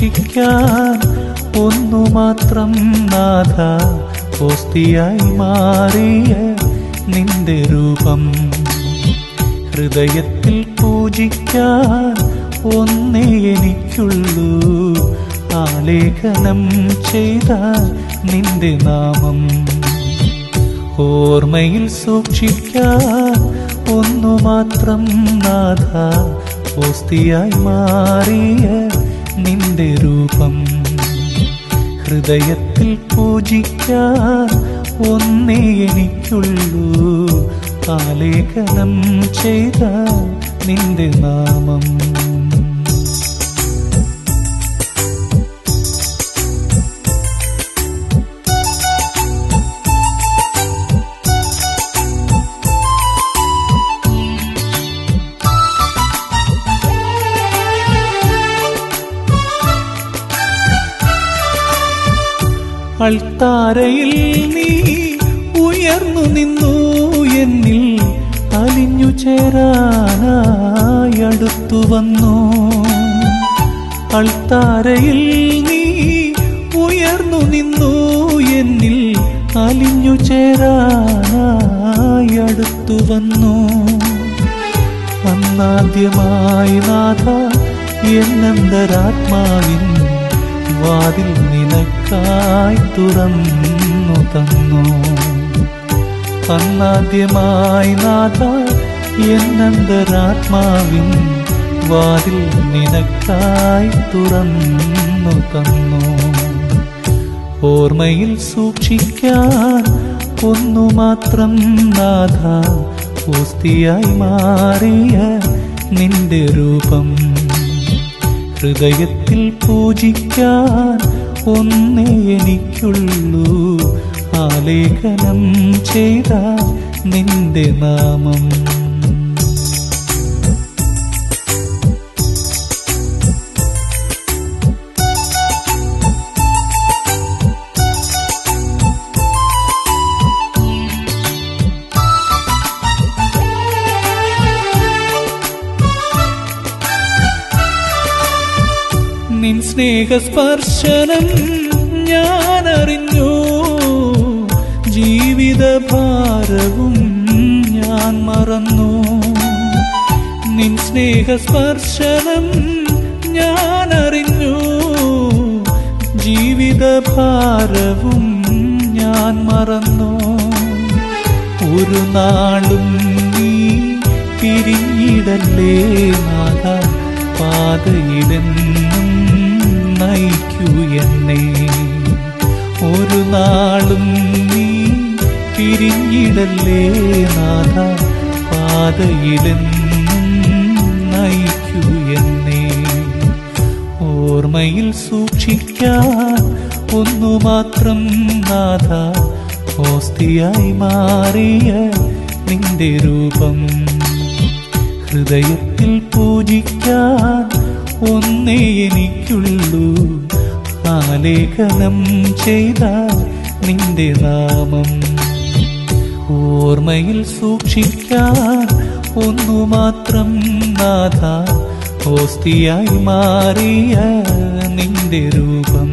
സൂക്ഷിക്കാൻ ഒന്നു മാത്രം നാഥ, ഓസ്തിയായി മാറിയ നിന്റെ രൂപം. ഹൃദയത്തിൽ പൂജിക്കാൻ ഒന്നേ എനിക്കുള്ളൂ, ആലേഖനം ചെയ്ത നിന്റെ നാമം. ഓർമ്മയിൽ സൂക്ഷിക്കാൻ ഒന്നു മാത്രം നാഥ, ഓസ്തിയായി മാറിയ നിന്റെ രൂപം. ഹൃദയത്തിൽ പൂജിക്കാൻ ഒന്നേ എനിക്കുള്ളൂ, ആലേഖനം ചെയ്ത നിന്റെ നാമം. അൾത്താരയിൽ നീ ഉയർന്നു നിന്നു, എന്നിൽ അലിഞ്ഞു ചേരാനായി അടുത്തു വന്നു. അൾത്താരയിൽ നീ ഉയർന്നു നിന്നു, എന്നിൽ അലിഞ്ഞു ചേരാനായി അടുത്തു വന്നു. അന്നാദ്യമായി നാഥ എന്നന്തരാത്മാവിൻ വാതിൽ നിനക്കായി തുറന്നു തന്നു. അന്നാദ്യമായി നാഥ എന്നന്തരാത്മാവിൻ വാതിൽ നിനക്കായി തുറന്നു തന്നു. ഓർമ്മയിൽ സൂക്ഷിക്കാൻ ഒന്നു മാത്രം നാഥ, ഓസ്തിയായി മാറിയ നിന്റെ രൂപം. ഹൃദയത്തിൽ പൂജിക്കാൻ ഒന്നേ എനിക്കുള്ളൂ, ആലേഖനം ചെയ്ത നിന്റെ നാമം. നിൻ സ്നേഹസ്പർശനം ഞാനറിഞ്ഞു, ജീവിതഭാരവും ഞാൻ മറന്നു. നിൻ സ്നേഹസ്പർശനം ഞാനറിഞ്ഞു, ജീവിതഭാരവും ഞാൻ മറന്നു. ഒരു നാളും നീ പിരിഞ്ഞിടല്ലേ നാഥ, പാതയിലെന്നും നയിക്കൂ എന്നെ. ഒരു നാളും നീ പിരിഞ്ഞിടല്ലേ നാഥ, പാതയിലെന്നും നയിക്കൂ എന്നെ. ഓർമ്മയിൽ സൂക്ഷിക്കാൻ ഒന്നു മാത്രം നാഥ, ഓസ്തിയായി മാറിയ നിന്റെ രൂപം. ഹൃദയത്തിൽ പൂജിക്കാൻ ഒന്നേ എനിക്കുള്ളൂ, ആലേഖനം ചെയ്ത നിന്റെ നാമം. ഓർമ്മയിൽ സൂക്ഷിക്കാൻ ഒന്നു മാത്രം നാഥ, ഓസ്തിയായി മാറിയ നിന്റെ രൂപം.